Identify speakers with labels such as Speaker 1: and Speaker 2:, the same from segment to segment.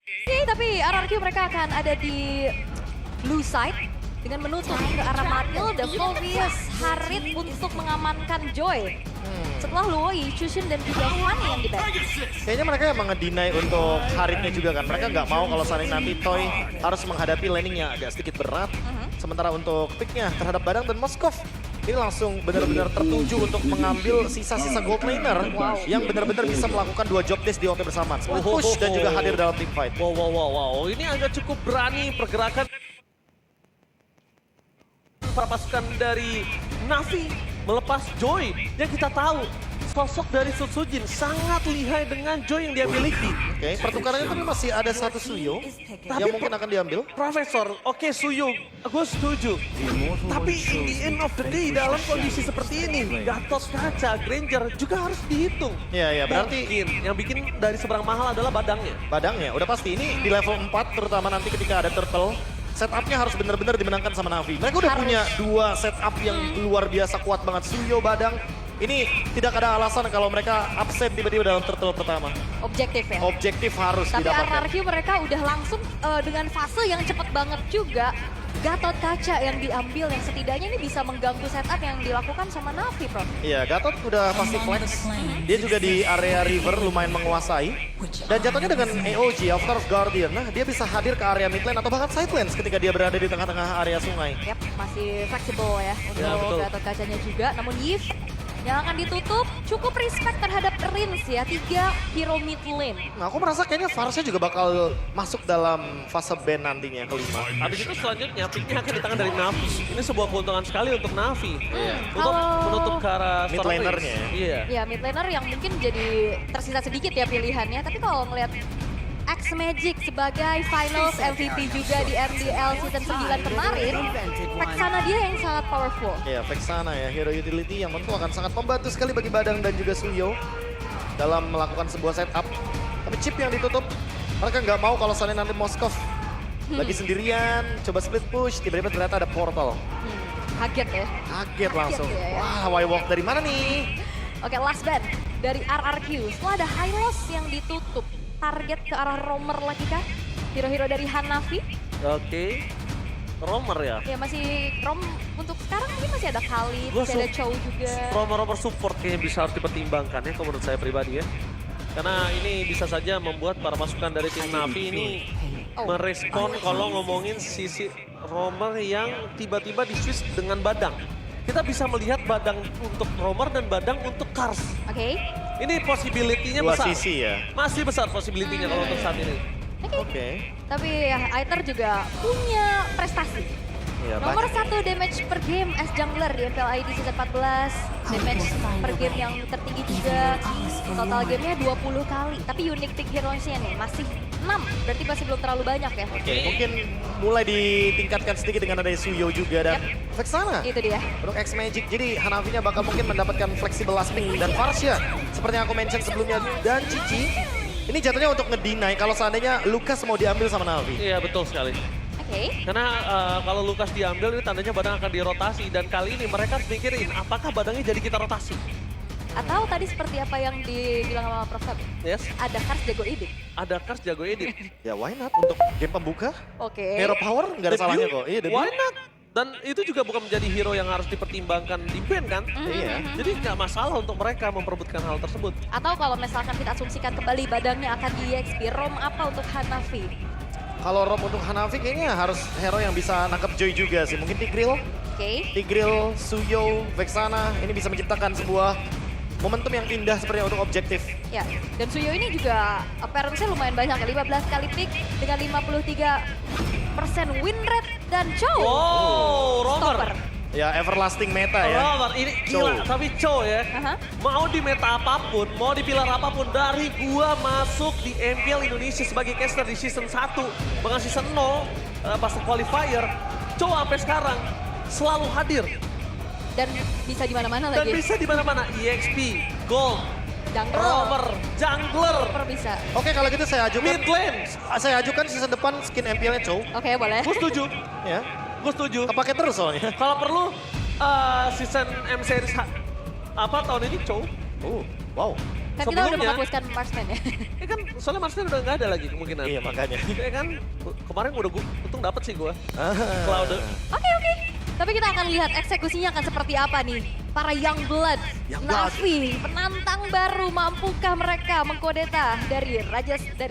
Speaker 1: Tapi RRQ mereka akan ada di blue side dengan menutup ke arah Matil, Devolvius, Harit untuk mengamankan Joy. Setelah Luoi, Chushin dan juga Fanny yang di-ban.
Speaker 2: Kayaknya mereka emang nge-deny untuk Haritnya juga kan. Mereka nggak mau kalau saling nanti Toy harus menghadapi laning yang agak sedikit berat. Sementara untuk picknya terhadap Badang dan Moskov, ini langsung benar-benar tertuju untuk mengambil sisa-sisa gold laner yang benar-benar bisa melakukan 2 job desk di OT bersama. Push dan juga hadir dalam team fight.
Speaker 3: Wow. Ini agak cukup berani pergerakan para pasukan dari Navi melepas Joy yang kita tahu sosok dari Sutsujin sangat lihai dengan Joy yang dia miliki.
Speaker 2: Oke, pertukarannya tapi masih ada satu Suyo yang mungkin akan diambil.
Speaker 3: Profesor, oke Suyo, gue setuju. Tapi in the end of the day dalam kondisi seperti ini, Gatot Kaca, Granger juga harus dihitung.
Speaker 2: Iya, berarti
Speaker 3: Mungkin yang bikin dari seberang mahal adalah badangnya.
Speaker 2: Badangnya udah pasti ini di level 4 terutama nanti ketika ada turtle. Setupnya harus benar-benar dimenangkan sama Navi. Mereka udah punya 2 setup yang luar biasa kuat banget. Suyo, Badang. Ini tidak ada alasan kalau mereka absen tiba-tiba dalam turtle pertama.
Speaker 1: Objektif ya.
Speaker 2: Objektif harus
Speaker 1: Tapi
Speaker 2: didapatkan.
Speaker 1: RRQ mereka udah langsung dengan fase yang cepat banget juga. Gatot Kaca yang diambil yang setidaknya ini bisa mengganggu setup yang dilakukan sama Navi, Prof.
Speaker 2: Iya, Gatot udah pasti flex. Dia juga di area river lumayan menguasai. Dan jatuhnya dengan AOG, Avatar of Guardian, nah dia bisa hadir ke area mid lane atau bahkan side lanes ketika dia berada di tengah-tengah area sungai.
Speaker 1: Yap, masih fleksibel ya
Speaker 3: Ya,
Speaker 1: untuk
Speaker 3: betul.
Speaker 1: Gatot Kacanya juga. Namun Yves yang akan ditutup cukup respect terhadap Rins ya. 3 hero mid lane.
Speaker 2: Nah, aku merasa kayaknya Farsnya juga bakal masuk dalam fase ban nantinya yang kelima.
Speaker 3: Habis itu selanjutnya picknya akan di tangan dari Navi. Ini sebuah keuntungan sekali untuk Navi. Untuk
Speaker 1: Kalau-
Speaker 3: menutup ke arah
Speaker 2: Mid
Speaker 3: Storm
Speaker 2: lanernya
Speaker 3: Race.
Speaker 2: ya.
Speaker 3: Iya.
Speaker 1: Ya mid laner yang mungkin jadi tersisa sedikit ya pilihannya. Tapi kalau ngelihat X Magic sebagai finals MVP juga di MDL season 9 kemarin, Vexana dia yang sangat powerful.
Speaker 2: Iya, Vexana ya, hero utility yang tentu akan sangat membantu sekali bagi Badang dan juga Suyo dalam melakukan sebuah setup. Tapi chip yang ditutup, mereka nggak mau kalau soalnya nanti Moskov lagi sendirian, coba split push, tiba-tiba ternyata ada portal.
Speaker 1: Kaget ya.
Speaker 2: Kaget langsung.
Speaker 1: dia ya.
Speaker 2: Wah, Y-Walk dari mana nih?
Speaker 1: Oke, last ban dari RRQ. Setelah ada high loss yang ditutup, target ke arah Romer lagi kah? Hero-hero dari Hanafi.
Speaker 3: Oke. Romer ya.
Speaker 1: Ya masih untuk sekarang mungkin masih ada Khalid,
Speaker 3: Gua
Speaker 1: masih ada Chow juga.
Speaker 3: Romer support kayaknya bisa harus dipertimbangkan ya kalau menurut saya pribadi ya. Karena ini bisa saja membuat para pasukan dari tim Navi ini merespon kalau ngomongin sisi Romer yang tiba-tiba di-switch dengan Badang. Kita bisa melihat Badang untuk Romer dan Badang untuk Kars.
Speaker 1: Oke.
Speaker 3: Ini possibility-nya
Speaker 2: Dua
Speaker 3: besar.
Speaker 2: sisi ya.
Speaker 3: Masih besar possibility-nya kalau untuk saat ini.
Speaker 2: Oke.
Speaker 1: Tapi ya, Aether juga punya prestasi.
Speaker 2: Iya,
Speaker 1: Nomor
Speaker 2: banyak.
Speaker 1: 1 damage per game as jungler di MPL ID season 14. Damage per game yang tertinggi juga. Total gamenya 20 kali. Tapi unique pick heroes-nya nih masih 6. Berarti masih belum terlalu banyak ya.
Speaker 2: Oke, mungkin mulai ditingkatkan sedikit dengan ada Suyo juga dan Vexana.
Speaker 1: Itu dia.
Speaker 2: Untuk X Magic, jadi Hanafinya bakal mungkin mendapatkan flexible last pick. Dan Farsha, seperti yang aku mention sebelumnya, dan Cici, ini jatuhnya untuk ngedinai kalau seandainya Lucas mau diambil sama Navi.
Speaker 3: Iya betul sekali.
Speaker 1: Oke.
Speaker 3: Karena kalau Lukas diambil ini tandanya Badang akan dirotasi. Dan kali ini mereka harus mikirin apakah Badangnya jadi kita rotasi.
Speaker 1: Atau tadi seperti apa yang dibilang sama Prof. Fab,
Speaker 3: Yes.
Speaker 1: ada Kars jago edit.
Speaker 3: Ada Kars jago edit.
Speaker 2: Ya why not, untuk game pembuka,
Speaker 1: Oke.
Speaker 2: hero power nggak ada salahnya kok. Iya, debut.
Speaker 3: Why not? Dan itu juga bukan menjadi hero yang harus dipertimbangkan di band kan?
Speaker 2: Iya.
Speaker 3: Jadi nggak masalah untuk mereka memperebutkan hal tersebut.
Speaker 1: Atau kalau misalkan kita asumsikan kembali Badangnya akan di EXP, ROM apa untuk Hanafi?
Speaker 2: Kalau Rob untuk Hanafi kayaknya harus hero yang bisa nangkep Joy juga sih. Mungkin Tigreal,
Speaker 1: Oke.
Speaker 2: Tigreal, Suyo, Vexana, ini bisa menciptakan sebuah momentum yang indah seperti untuk objektif.
Speaker 1: Ya, dan Suyo ini juga appearance-nya lumayan banyak, 15 kali pick dengan 53% win rate dan Chow.
Speaker 3: Wow,
Speaker 1: Stopper.
Speaker 3: Romer.
Speaker 2: Ya, everlasting meta ya.
Speaker 3: Romer, ini gila.
Speaker 2: Cho.
Speaker 3: Tapi Cho ya,
Speaker 1: Aha.
Speaker 3: mau di meta apapun, mau di pilar apapun, dari gua masuk di MPL Indonesia sebagai caster di season 1, bahkan season 0, pas qualifier, Cho sampai sekarang selalu hadir.
Speaker 1: Dan bisa di mana-mana
Speaker 3: Dan
Speaker 1: lagi.
Speaker 3: bisa di mana-mana, EXP, Gold,
Speaker 1: Jungler.
Speaker 3: Romer, Jungler,
Speaker 1: Super bisa.
Speaker 2: Oke, kalau gitu saya ajukan.
Speaker 3: mid lane.
Speaker 2: Saya ajukan season depan skin MPL-nya Chow.
Speaker 1: Oke, boleh.
Speaker 3: Gue setuju,
Speaker 2: Ya,
Speaker 3: gue setuju.
Speaker 2: kepake terus soalnya.
Speaker 3: Kalau perlu season M series apa tahun ini Chow?
Speaker 2: Wow.
Speaker 1: Kan kita udah
Speaker 3: Sebelumnya-
Speaker 1: menghapuskan marksman ya.
Speaker 3: Ya kan, soalnya Marsden udah nggak ada lagi kemungkinan.
Speaker 2: Iya makanya.
Speaker 3: Ya kan, kemarin udah untung dapet sih gue.
Speaker 2: Ah.
Speaker 3: Cloud.
Speaker 1: Oke. Tapi kita akan lihat eksekusinya akan seperti apa nih. Para Youngblood,
Speaker 2: Youngblood.
Speaker 1: Na'Vi, penantang baru, mampukah mereka mengkudeta dari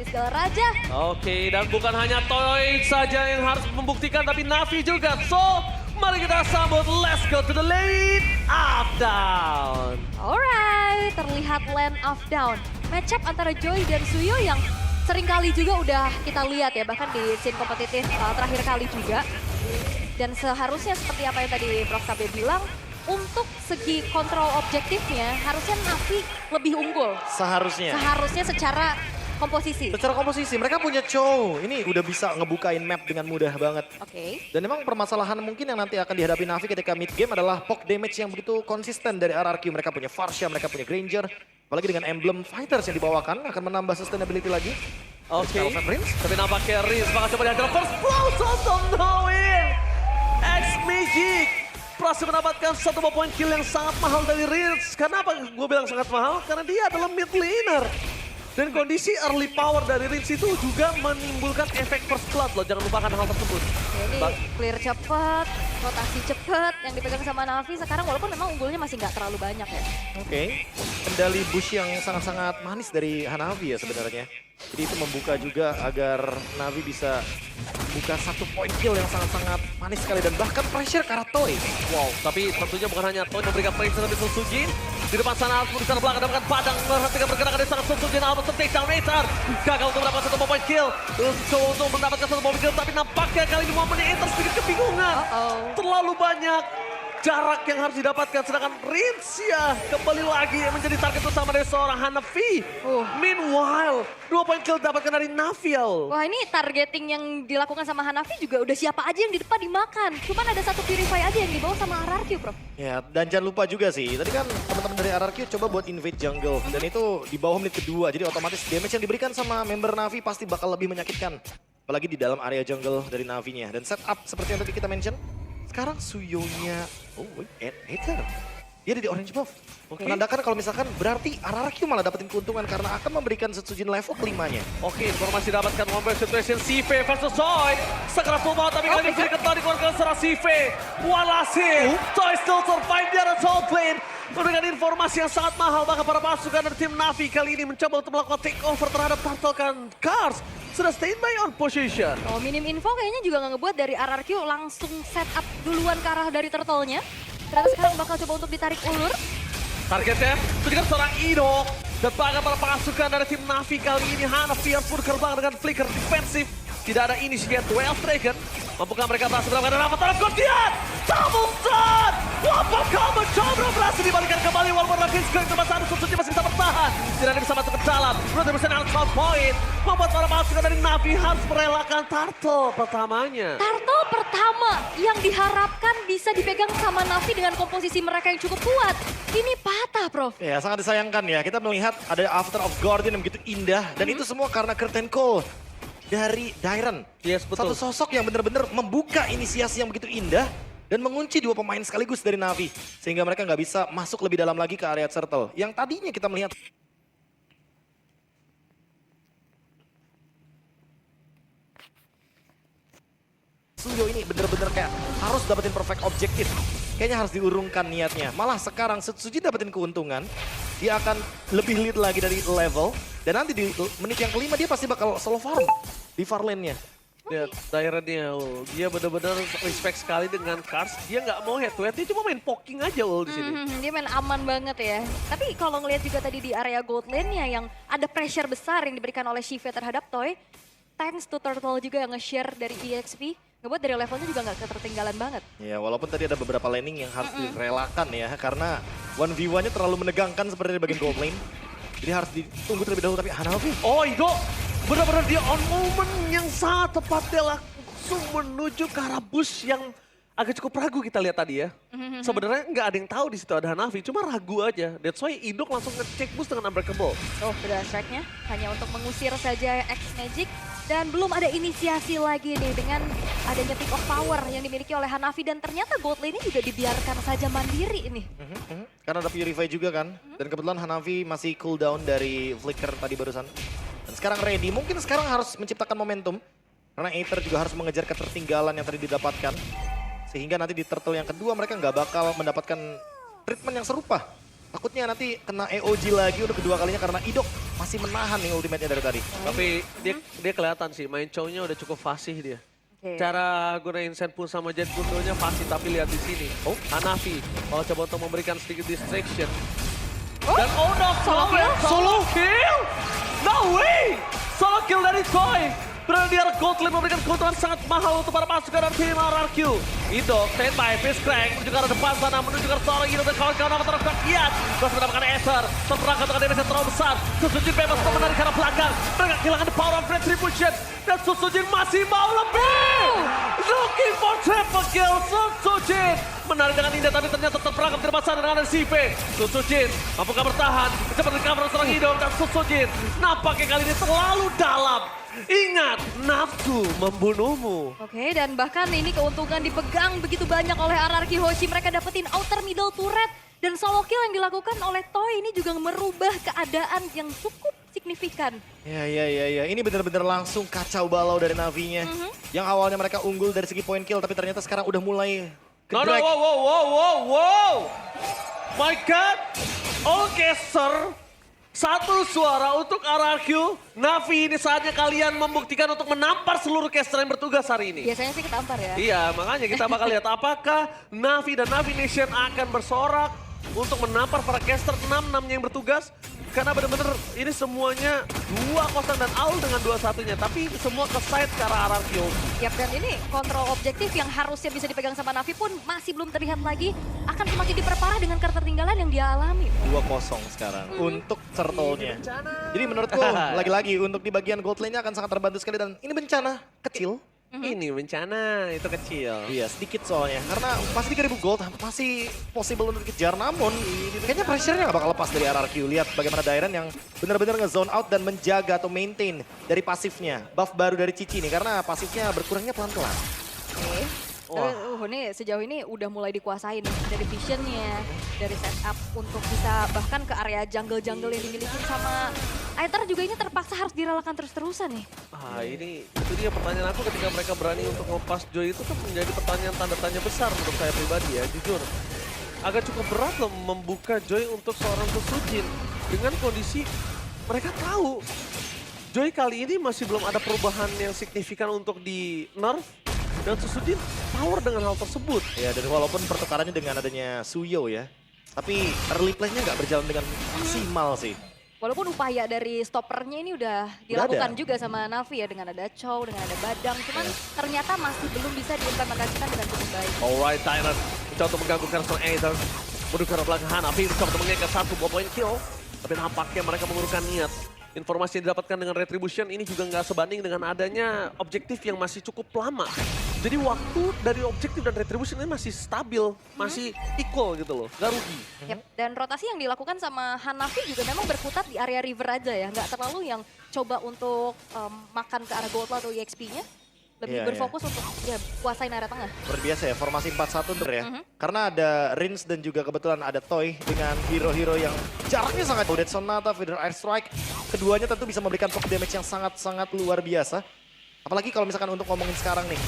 Speaker 1: segala raja?
Speaker 3: Oke, dan bukan hanya Toy saja yang harus membuktikan, tapi Na'Vi juga. So, mari kita sambut, let's go to the lane of down.
Speaker 1: Alright, terlihat Land of Down. Matchup antara Joy dan Suyo yang seringkali juga udah kita lihat ya, bahkan di scene kompetitif terakhir kali juga. Dan seharusnya seperti apa yang tadi Prof. KB bilang, untuk segi kontrol objektifnya harusnya Na'Vi lebih unggul.
Speaker 2: Seharusnya.
Speaker 1: Seharusnya secara komposisi.
Speaker 2: Secara komposisi mereka punya Chow. Ini udah bisa ngebukain map dengan mudah banget.
Speaker 1: Oke.
Speaker 2: Dan memang permasalahan mungkin yang nanti akan dihadapi Na'Vi ketika mid game adalah poke damage yang begitu konsisten dari RRQ. Mereka punya Farsha, mereka punya Granger. Apalagi dengan emblem fighters yang dibawakan akan menambah sustainability lagi.
Speaker 3: Oke,
Speaker 2: Sekarang Prince.
Speaker 3: tapi nampaknya Riz bakal coba dihajar first blow, Sotom knowing. X-Magic berhasil mendapatkan satu poin kill yang sangat mahal dari Riz. Kenapa gue bilang sangat mahal? Karena dia adalah mid laner. Dan kondisi early power dari Riz itu juga menimbulkan efek first blood loh, jangan lupakan hal tersebut.
Speaker 1: Jadi clear cepet, rotasi cepet yang dipegang sama Na'Vi sekarang walaupun memang unggulnya masih nggak terlalu banyak ya.
Speaker 2: Oke. Kendali Bush yang sangat-sangat manis dari Hanavi ya sebenarnya. Jadi itu membuka juga agar Na'Vi bisa buka satu poin kill yang sangat-sangat manis sekali. Dan bahkan pressure ke arah Toy.
Speaker 3: Wow, tapi tentunya bukan hanya Toy memberikan pressure dari Sun Sujin. Di depan sana harus di belakang dapatkan padang menghentikan pergerakan dari sangat Sun Sujin. Almas take down Razor. Gagal untuk mendapatkan satu poin kill. Untuk mendapatkan satu poin kill, tapi nampaknya kali ini momennya Inter sedikit kebingungan. Terlalu banyak jarak yang harus didapatkan, sedangkan Rincia kembali lagi menjadi target utama dari seorang Hanafi. Meanwhile, 2 poin kill didapatkan dari Naviel.
Speaker 1: Wah ini targeting yang dilakukan sama Hanafi juga udah siapa aja yang di depan dimakan. Cuman ada satu Purify aja yang dibawa sama RRQ, Bro.
Speaker 2: Ya, dan jangan lupa juga sih, tadi kan teman-teman dari RRQ coba buat invade jungle. Dan itu di bawah menit kedua, jadi otomatis damage yang diberikan sama member Na'Vi pasti bakal lebih menyakitkan. Apalagi di dalam area jungle dari Na'Vi-nya. Dan setup seperti yang tadi kita mention, sekarang Suyonya, Hater. Dia ada di orange buff. Menandakan kalau misalkan berarti RRQ malah dapetin keuntungan karena akan memberikan Setsujin level kelimanya.
Speaker 3: Oke, informasi dapatkan one versus situation CV versus Toy. Sekeras tumbang, tapi kali ini bisa diketar dikeluarkan secara CV. Walhasil, Toy still survive di atas top lane. Memberikan informasi yang sangat mahal, bahkan para pasukan dari tim Na'Vi kali ini mencoba untuk melakukan takeover terhadap Turtle Cars. Sudah standby on position.
Speaker 1: Oh minim info kayaknya juga nggak ngebuat dari RRQ langsung set up duluan ke arah dari turtle-nya. Ternyata sekarang bakal coba untuk ditarik ulur.
Speaker 3: Targetnya itu juga seorang Ido. Dan bahkan para pasukan dari tim Na'Vi kali ini Hanafi harus bergerbang dengan flicker defensif. Tidak ada initiate 12 Dragon. Mampukah mereka berhasil mendapatkan rapat terhadap Gordian? Double stun! Apakah mencoba berhasil dibalikan kembali walaupun lagi screen cuma satu Sutsuji masih bisa bertahan. Tidak ada bisa masuk ke dalam. Berarti bisa out top point. Membuat para pasukan dari Na'Vi harus merelakan turtle pertamanya.
Speaker 1: Turtle pertama yang diharapkan bisa dipegang sama Na'Vi dengan komposisi mereka yang cukup kuat. Ini patah, Prof.
Speaker 2: Ya, sangat disayangkan ya. Kita melihat ada After of Guardian yang begitu indah. Dan itu semua karena Curtain Call dari Dairen.
Speaker 3: Yes, betul.
Speaker 2: Satu sosok yang benar-benar membuka inisiasi yang begitu indah. Dan mengunci dua pemain sekaligus dari Na'Vi. Sehingga mereka nggak bisa masuk lebih dalam lagi ke area turtle. Yang tadinya kita melihat Suyo ini bener-bener kayak harus dapetin perfect objektif. Kayaknya harus diurungkan niatnya. Malah sekarang Setsuji dapetin keuntungan, dia akan lebih lead lagi dari level. Dan nanti di menit yang kelima dia pasti bakal solo farm di far lane-nya.
Speaker 3: Lihat daerahnya, dia benar-benar respect sekali dengan Cars. Dia nggak mau head to head, dia cuma main poking aja di sini.
Speaker 1: Dia main aman banget ya. Tapi kalau ngelihat juga tadi di area gold lane-nya yang ada pressure besar yang diberikan oleh Shive terhadap Toy. Thanks to Turtle juga yang nge-share dari EXP. Ngebuat dari levelnya juga nggak ketertinggalan banget.
Speaker 2: Ya walaupun tadi ada beberapa laning yang harus direlakan ya. Karena 1v1-nya terlalu menegangkan seperti di bagian gold lane. Jadi harus ditunggu terlebih dahulu, tapi Hanafi.
Speaker 3: Oh Ido, benar-benar dia on moment yang sangat tepat. Dia langsung menuju ke arah bush yang agak cukup ragu kita lihat tadi ya. Sebenarnya nggak ada yang tahu di situ ada Hanafi, cuma ragu aja. That's why Indok langsung ngecek boost dengan Unbreakable.
Speaker 1: Oh, udah strike-nya hanya untuk mengusir saja X-Magic. Dan belum ada inisiasi lagi nih dengan adanya pick of power yang dimiliki oleh Hanafi dan ternyata gold lane-nya juga dibiarkan saja mandiri ini.
Speaker 2: Karena ada Purify juga kan. Dan kebetulan Hanafi masih cooldown dari Flicker tadi barusan. Dan sekarang ready, mungkin sekarang harus menciptakan momentum. Karena Aether juga harus mengejar ketertinggalan yang tadi didapatkan. Sehingga nanti di turtle yang kedua mereka nggak bakal mendapatkan treatment yang serupa. Takutnya nanti kena EOG lagi untuk kedua kalinya karena Idok masih menahan nih ultimate-nya dari tadi.
Speaker 3: Tapi dia kelihatan sih, main chow-nya udah cukup fasih dia.
Speaker 1: Oke.
Speaker 3: Cara gunain Senpu sama Jet Gundonya fasih, tapi lihat di sini. Oh, Hanafi kalau coba untuk memberikan sedikit distraction. Dan no, solo kill! No way! Solo kill dari Toy! Beraniar Goldlin memberikan keuntungan sangat mahal untuk para pasukan dari tim RRQ. Idok, standby, face crack, menuju ke arah depan sana, menuju ke arah seorang Idok dan kawan-kawan akan terangkat. Lihat, masih mendapatkan Aether, terperangkat dengan damage yang terlalu besar. Susujin bebas untuk menarik ke arah belakang. Mereka kehilangan the power of retribution. Dan Susujin masih mau lebih! Looking for triple kill, Susujin. Menarik dengan indah, tapi ternyata terperangkap di depan sana dengan ada CV. Susujin, mampukah bertahan? Cepat recover seorang Idok dan Susujin. Nampaknya kali ini terlalu dalam. Ingat, nafsu membunuhmu.
Speaker 1: Oke, dan bahkan ini keuntungan dipegang begitu banyak oleh RRQ Hoshi. Mereka dapetin outer middle turret. Dan solo kill yang dilakukan oleh Toy ini juga merubah keadaan yang cukup signifikan.
Speaker 2: Ya. Ini benar-benar langsung kacau balau dari Navi-nya. Yang awalnya mereka unggul dari segi point kill, tapi ternyata sekarang udah mulai
Speaker 3: No,
Speaker 2: ke-drag.
Speaker 3: wow. My God. Oke, sir. Satu suara untuk RRQ. Navi, ini saatnya kalian membuktikan untuk menampar seluruh caster yang bertugas hari ini.
Speaker 1: Biasanya sih ketampar ya.
Speaker 3: Iya, makanya kita bakal lihat apakah Navi dan Navi Nation akan bersorak untuk menampar para caster 6-6-nya yang bertugas. Karena benar-benar ini semuanya 2-0 dan Aul dengan 2-1-nya. Tapi semua ke side ke arah RRQ.
Speaker 1: Yap, dan ini kontrol objektif yang harusnya bisa dipegang sama Navi pun masih belum terlihat lagi. Akan semakin diperparah dengan ketertinggalan yang dia alami.
Speaker 2: 2-0 sekarang untuk turtle-nya. Jadi menurutku lagi-lagi untuk di bagian gold lane-nya akan sangat terbantu sekali dan ini bencana kecil.
Speaker 3: Ini bencana, itu kecil.
Speaker 2: Iya, sedikit soalnya. Karena masih 3.000 gold, masih possible untuk dikejar. Namun, kayaknya pressure-nya nggak bakal lepas dari RRQ. Lihat bagaimana Dairen yang benar-benar nge-zone out dan menjaga atau maintain dari pasifnya. Buff baru dari Cici nih, karena pasifnya berkurangnya pelan-pelan.
Speaker 1: Oke. Ini sejauh ini udah mulai dikuasain dari visionnya, dari setup untuk bisa bahkan ke area jungle-jungle yang dimiliki sama Aether juga ini terpaksa harus direlakan terus-terusan nih.
Speaker 3: Ini itu dia pertanyaan aku ketika mereka berani untuk ngepas Joy itu kan menjadi pertanyaan tanda tanya besar menurut saya pribadi ya, jujur. Agak cukup berat loh membuka Joy untuk seorang Susujin dengan kondisi mereka tahu Joy kali ini masih belum ada perubahan yang signifikan untuk di nerf. Dan Susujin power dengan hal tersebut.
Speaker 2: Ya, dan walaupun pertukarannya dengan adanya Suyo ya, tapi early play-nya nggak berjalan dengan maksimal sih.
Speaker 1: Walaupun upaya dari stoppernya ini udah dilakukan juga sama Navi ya, dengan ada Chow, dengan ada Badang. Cuman ternyata masih belum bisa diimplementasikan dengan cukup baik.
Speaker 3: Alright, Tyrant mencoba untuk mengganggu Carson Aether. Menuju ke belakang Hanafi, mencoba untuk mengikat 1 point kill. Tapi nampaknya mereka mengurungkan niat. Informasi yang didapatkan dengan Retribution ini juga nggak sebanding dengan adanya objektif yang masih cukup lama. Jadi waktu dari objektif dan Retribution ini masih stabil, masih equal gitu loh, nggak rugi.
Speaker 1: Yep. Dan rotasi yang dilakukan sama Hanafi juga memang berkutat di area river aja ya. Nggak terlalu yang coba untuk makan ke arah gold atau EXP-nya. Lebih berfokus untuk ya kuasain area tengah.
Speaker 2: Luar biasa ya, formasi 4-1 untuk ya. Karena ada Rins dan juga kebetulan ada Toy dengan hero-hero yang jaraknya sangat jauh. Dead Sonata, Feather Air Strike. Keduanya tentu bisa memberikan poke damage yang sangat-sangat luar biasa. Apalagi kalau misalkan untuk ngomongin sekarang nih.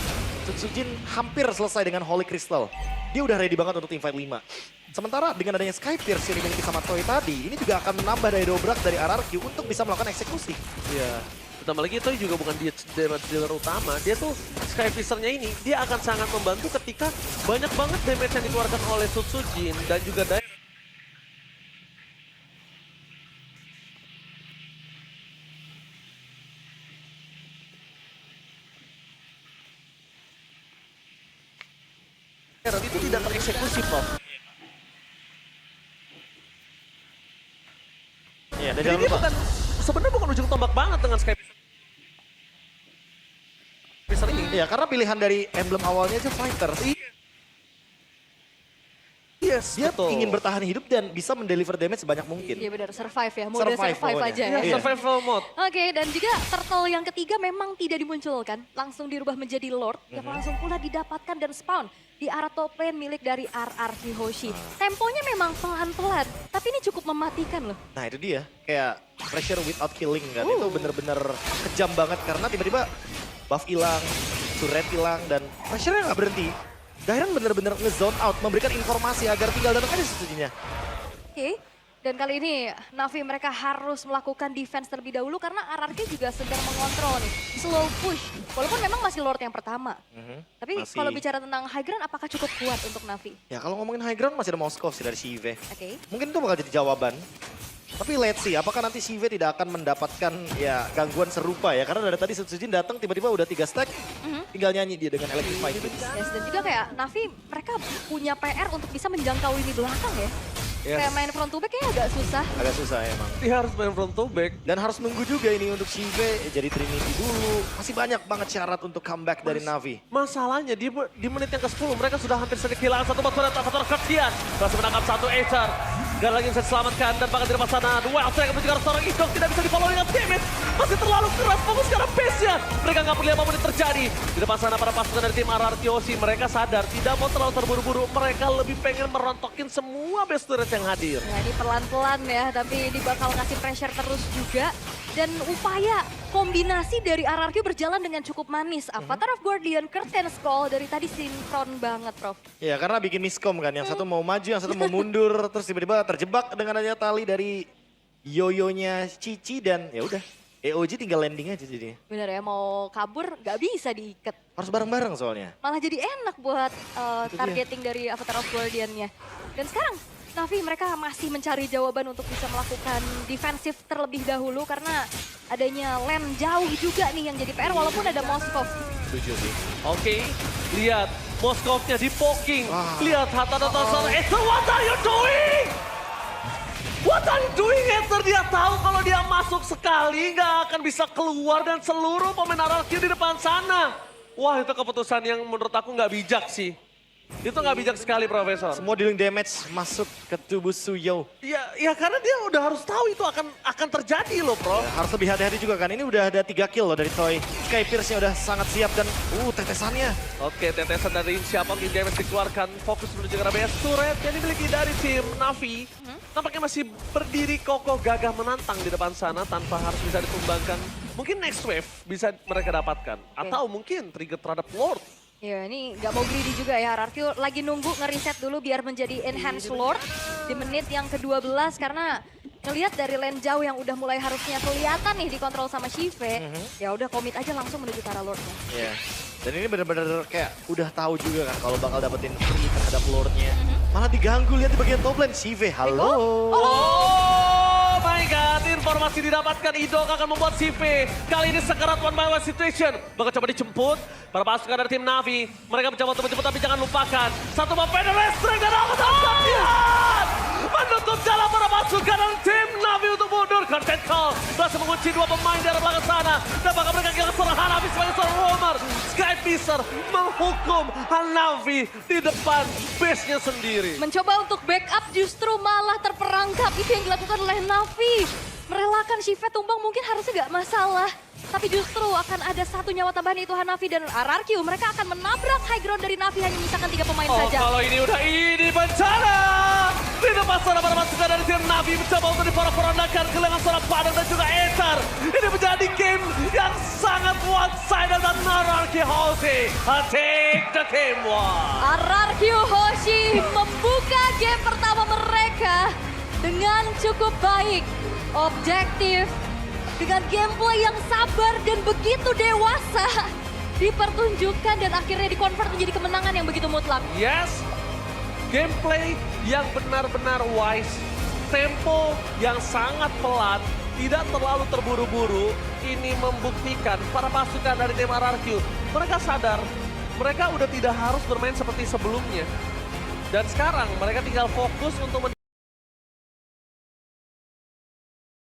Speaker 2: Susujin hampir selesai dengan Holy Crystal. Dia udah ready banget untuk teamfight 5. Sementara dengan adanya Sky Pierce yang dimiliki sama Toy tadi, ini juga akan menambah daya dobrak dari RRQ untuk bisa melakukan eksekusi.
Speaker 3: Iya. Ditambah lagi itu juga bukan dia damage dealer utama. Dia tuh Sky Fisher-nya ini, dia akan sangat membantu ketika banyak banget damage yang dikeluarkan oleh Susujin dan juga Dairen. Itu tidak tereksekusi, Prof.
Speaker 2: Iya, dan
Speaker 3: Jadi
Speaker 2: jangan
Speaker 3: dia
Speaker 2: lupa.
Speaker 3: bukan, sebenarnya bukan ujung tombak banget dengan Sky Fisher ini.
Speaker 2: Iya, karena pilihan dari emblem awalnya aja Fighter.
Speaker 3: Iya, Yes,
Speaker 2: Dia
Speaker 3: betul.
Speaker 2: ingin bertahan hidup dan bisa mendeliver damage sebanyak mungkin.
Speaker 1: Iya benar, survive ya, mode survive
Speaker 2: pokoknya.
Speaker 1: aja ya.
Speaker 2: Iya.
Speaker 3: Survival mode.
Speaker 1: Oke, dan juga turtle yang ketiga memang tidak dimunculkan, langsung dirubah menjadi Lord yang langsung pula didapatkan dan spawn di arah top lane milik dari RRQ Hoshi. Temponya memang pelan-pelan, tapi ini cukup mematikan loh.
Speaker 2: Nah itu dia, kayak pressure without killing kan. Itu bener-bener kejam banget karena tiba-tiba buff hilang, turret hilang, dan pressure-nya nggak berhenti. Dairon bener-bener nge-zone out, memberikan informasi agar tinggal datang aja setujunya.
Speaker 1: Oke, dan kali ini Navi mereka harus melakukan defense terlebih dahulu karena RRQ juga sedang mengontrol nih. Slow push, walaupun memang masih Lord yang pertama. Tapi
Speaker 2: Masih.
Speaker 1: kalau bicara tentang high ground, apakah cukup kuat untuk Navi?
Speaker 2: Ya kalau ngomongin high ground masih ada Moskov sih dari Sive.
Speaker 1: Oke.
Speaker 2: Mungkin itu bakal jadi jawaban. Tapi let's see, apakah nanti Sive tidak akan mendapatkan ya gangguan serupa ya. Karena dari tadi Setsujin datang tiba-tiba udah 3 stack, tinggal nyanyi dia dengan Electrify Beams.
Speaker 1: Yes, dan juga kayak Navi mereka punya PR untuk bisa menjangkau lini belakang ya.
Speaker 3: Yes.
Speaker 1: Kayak main front to back kayaknya agak susah.
Speaker 2: Agak susah ya emang.
Speaker 3: Dia harus main front to back.
Speaker 2: Dan harus nunggu juga ini untuk Sive, jadi Trinity dulu. Masih banyak banget syarat untuk comeback dari Navi.
Speaker 3: Masalahnya di menit yang ke-10 mereka sudah hampir saja kehilangan satu batu dan avatar Kertian. Berhasil menangkap satu Aether. Gak lagi bisa diselamatkan dan bahkan di depan sana. Well, saya akan menjaga seorang Idok tidak bisa di-follow dengan damage. Masih terlalu keras fokus karena pace-nya. Mereka nggak peduli apapun yang terjadi. Di depan sana para pasukan dari tim RRQ Hoshi mereka sadar tidak mau terlalu terburu-buru. Mereka lebih pengen merontokin semua best turret yang hadir.
Speaker 1: Nah ini pelan-pelan ya, tapi ini bakal ngasih pressure terus juga. Dan upaya kombinasi dari RRQ berjalan dengan cukup manis. Avatar of Guardian, Curtain Skull dari tadi sinkron banget Prof.
Speaker 2: Ya karena bikin miskom kan, yang satu mau maju, yang satu mau mundur. Terus tiba-tiba terjebak dengan adanya tali dari yoyonya Cici dan ya udah. EOG tinggal landing aja jadinya.
Speaker 1: Bener ya, mau kabur gak bisa diikat.
Speaker 2: Harus bareng-bareng soalnya.
Speaker 1: Malah jadi enak buat targeting dari Avatar of Guardian-nya. Dan sekarang Navi mereka masih mencari jawaban untuk bisa melakukan defensif terlebih dahulu karena adanya lane jauh juga nih yang jadi PR walaupun ada Moskov.
Speaker 2: Setuju sih.
Speaker 3: Oke, lihat Moskovnya di poking.
Speaker 2: Wah.
Speaker 3: Lihat Hatta dan Tasar. Ether, what are you doing? What are you doing, Ether? Dia tahu kalau dia masuk sekali nggak akan bisa keluar dan seluruh pemain RRQ di depan sana. Wah, itu keputusan yang menurut aku nggak bijak sih. Itu nggak bijak sekali, Profesor.
Speaker 2: Semua dealing damage masuk ke tubuh Suyo.
Speaker 3: Ya karena dia udah harus tahu itu akan terjadi loh, Prof.
Speaker 2: Ya, harus lebih hati-hati juga kan. Ini udah ada 3 kill loh dari Toy. Sky Pierce-nya udah sangat siap dan tetesannya.
Speaker 3: Oke, tetesan dari siapa mungkin damage dikeluarkan. Fokus menuju ke arah base turret yang dimiliki dari tim Navi. Nampaknya masih berdiri kokoh gagah menantang di depan sana tanpa harus bisa ditumbangkan. Mungkin next wave bisa mereka dapatkan. Atau mungkin trigger terhadap Lord.
Speaker 1: Ya ini nggak mau greedy juga ya, RRQ lagi nunggu ngereset dulu biar menjadi Enhanced Lord di menit yang ke-12 karena ngelihat dari lane jauh yang udah mulai harusnya kelihatan nih dikontrol sama Shive, ya udah komit aja langsung menuju ke arah Lordnya.
Speaker 2: Iya. Dan ini bener-bener kayak udah tahu juga kan kalau bakal dapetin free terhadap Lordnya. Malah diganggu, lihat di bagian top lane. Shive, halo.
Speaker 3: Oh my god, informasi didapatkan Idok akan membuat CV. Kali ini sekarat one by one situation. Bakal coba dijemput. Para pasukan dari tim Navi. Mereka mencoba untuk menjemput tapi jangan lupakan. Satu Vader Restreng dan Avatar Kertian. Menutup jalan para pasukan dari tim Navi untuk mundur. Content Call berhasil mengunci dua pemain dari belakang sana. Dan bakal mereka kehilangan seorang Hanafi sebagai seorang roamer. Sky Pisser menghukum Hanafi di depan base-nya sendiri.
Speaker 1: Mencoba untuk backup justru malah terperangkap, itu yang dilakukan oleh Navi. Merelakan Shive tumbang mungkin harusnya nggak masalah. Tapi justru akan ada satu nyawa tambahan yaitu Hanafi dan RRQ. Mereka akan menabrak high ground dari Navi hanya menyisakan 3 pemain saja.
Speaker 3: Kalau ini udah ini bencana. Di depan sana para pasukan dari tim Navi mencoba untuk diporak-porandakan kehilangan seorang Padang dan juga Aether. Ini menjadi game yang sangat one-sided dan RRQ Hoshi take the game one.
Speaker 1: RRQ Hoshi membuka game pertama mereka dengan cukup baik. Objektif, dengan gameplay yang sabar dan begitu dewasa dipertunjukkan dan akhirnya dikonvert menjadi kemenangan yang begitu mutlak.
Speaker 3: Yes, gameplay yang benar-benar wise, tempo yang sangat pelan, tidak terlalu terburu-buru. Ini membuktikan para pasukan dari tim RRQ, mereka sadar mereka udah tidak harus bermain seperti sebelumnya. Dan sekarang mereka tinggal fokus untuk